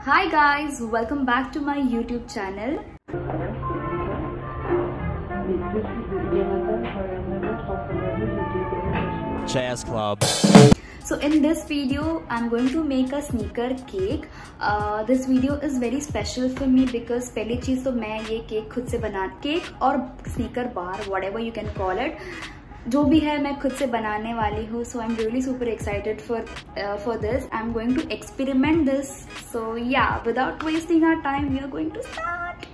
Hi guys, welcome back to my YouTube channel. Jazz Club. So in this video, I'm going to make a sneaker cake. This video is very special for me because पहली चीज़ तो मैं ये cake खुद से बना cake और sneaker bar, whatever you can call it, जो भी है मैं खुद से बनाने वाली हूँ. So I'm really super excited for this. I'm going to experiment this. So yeah, without wasting our time, we are going to start.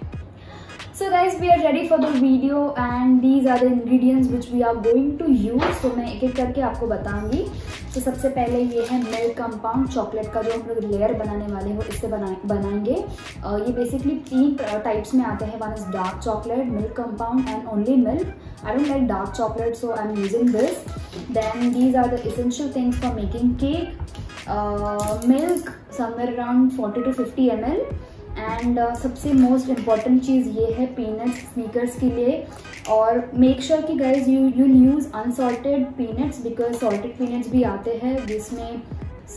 So guys, we are ready for the video and these are the ingredients which we are going to use. So मैं एक एक करके आपको बताऊंगी. तो सबसे पहले ये है मिल्क कंपाउंड चॉकलेट का जो हम लोग लेयर बनाने वाले हैं वो इससे बनाएंगे. ये बेसिकली 3 टाइप्स में आते हैं. One is dark chocolate, milk compound and only milk. I don't like dark chocolate, so I'm using this. Then these are the essential things for making cake. Milk somewhere around 40 to 50 ml. And सबसे most important चीज़ ये है peanuts sneakers के लिए. और make sure कि guys you use unsalted peanuts because salted peanuts भी आते हैं जिसमें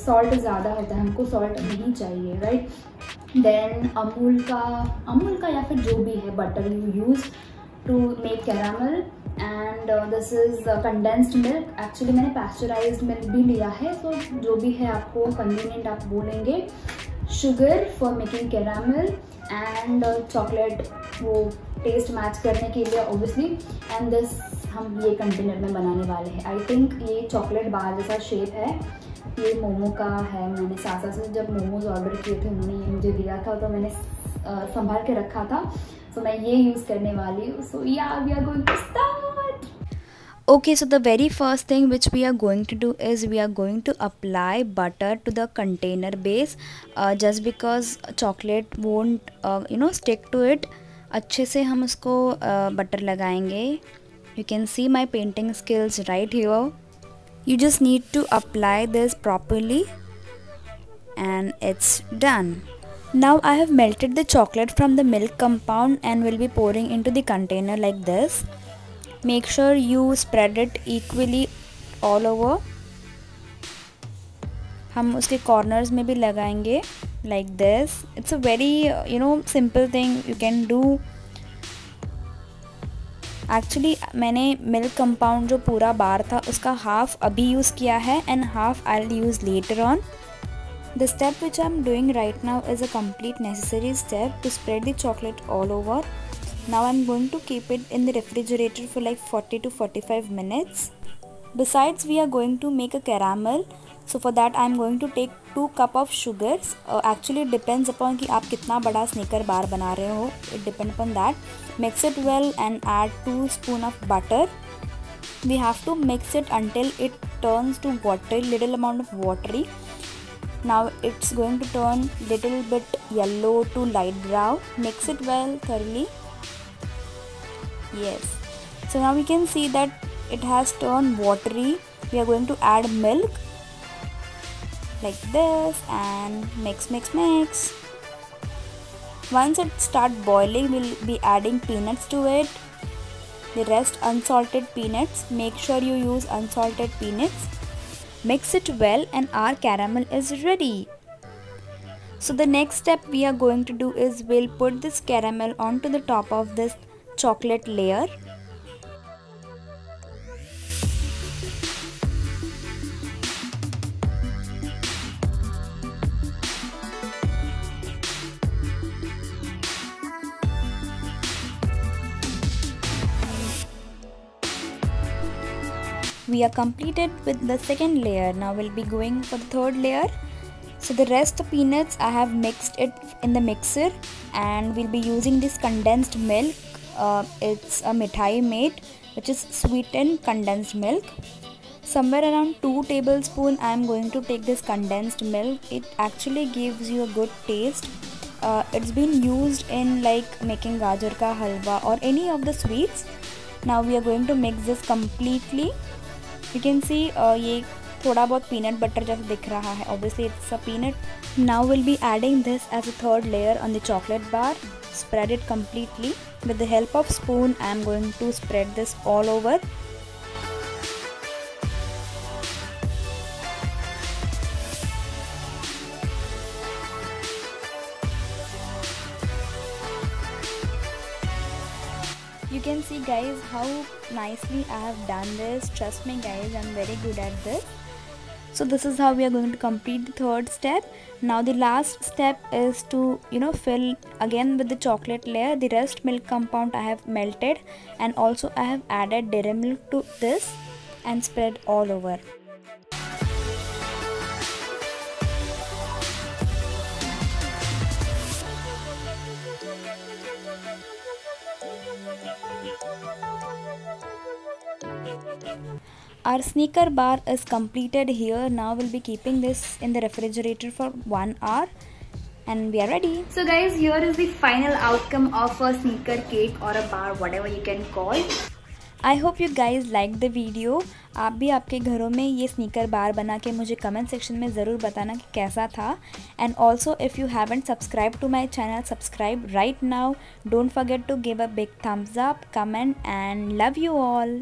सॉल्ट ज़्यादा होता है. हमको सॉल्ट नहीं चाहिए, राइट. देन अमूल का या फिर जो भी है butter you use to make caramel. And this is condensed milk. Actually मैंने पैस्चराइज्ड मिल्क भी लिया है, तो जो भी है आपको कन्वीनियंट आप बोलेंगे. Sugar for making caramel and chocolate वो टेस्ट मैच करने के लिए ऑब्वियसली. एंड दिस हम ये कंटेनर में बनाने वाले हैं. आई थिंक ये चॉकलेट बार जैसा शेप है. ये मोमो का है. मैंने सासा से जब मोमोज ऑर्डर किए थे उन्होंने ये मुझे दिया था तो मैंने संभाल के रखा था. तो मैं ये यूज़ करने वाली हूँ. So yeah we are going to start. Okay, so the very first thing which we are going to do is we are going to apply butter to the container base, just because chocolate won't stick to it. अच्छे से हम उसको butter लगाएंगे. You can see my painting skills right here. You just need to apply this properly and it's done. Now I have melted the chocolate from the milk compound and will be pouring into the container like this. Make sure you spread it equally all over. हम उसके corners में भी लगाएंगे like this. It's a very simple thing you can do. Actually मैंने milk compound जो पूरा बार था उसका half अभी यूज़ किया है and half I'll use later on. The step which I'm doing right now is a complete necessary step to spread the chocolate all over. Now I'm going to keep it in the refrigerator for like 40 to 45 minutes. Besides, we are going to make a caramel. So for that I'm going to take 2 cup of sugars. Actually it depends upon कि आप कितना बड़ा sneaker बार बना रहे हो. It depends upon that. Mix it well and add 2 spoon of butter. We have to mix it until it turns to watery, little amount of watery. Now it's going to turn little bit yellow to light brown. Mix it well thoroughly. Yes, so now we can see that it has turned watery. We are going to add milk like this and mix. Once it start boiling, we'll be adding peanuts to it. The rest unsalted peanuts. Make sure you use unsalted peanuts. Mix it well and our caramel is ready. So the next step we are going to do is we'll put this caramel onto the top of this chocolate layer. We are completed with the second layer. Now we'll be going for the third layer. So the rest of peanuts I have mixed it in the mixer and we'll be using this condensed milk. It's a mithai made which is sweetened condensed milk. Somewhere around 2 tablespoons I am going to take this condensed milk. It actually gives you a good taste. It's been used in like making gajar ka halwa or any of the sweets. Now we are going to mix this completely. You can see ये थोड़ा बहुत peanut butter जैसा दिख रहा है. Obviously it's a peanut. Now we'll be adding this as a third layer on the chocolate bar. Spread it completely. With the help of spoon I am going to spread this all over. can see guys how nicely I have done this. Trust me guys, I'm very good at this. So this is how we are going to complete the third step. Now the last step is to fill again with the chocolate layer. The rest milk compound I have melted, and also I have added dairy milk to this and spread all over. Our sneaker bar is completed here. Now we'll be keeping this in the refrigerator for 1 hour and we are ready. So guys, here is the final outcome of a sneaker cake or a bar, whatever you can call. I hope you guys liked the video. आप भी आपके घरों में ये sneaker बार बना के मुझे comment section में ज़रूर बताना कि कैसा था. And also if you haven't subscribed to my channel, subscribe right now. Don't forget to give a big thumbs up, comment and love you all.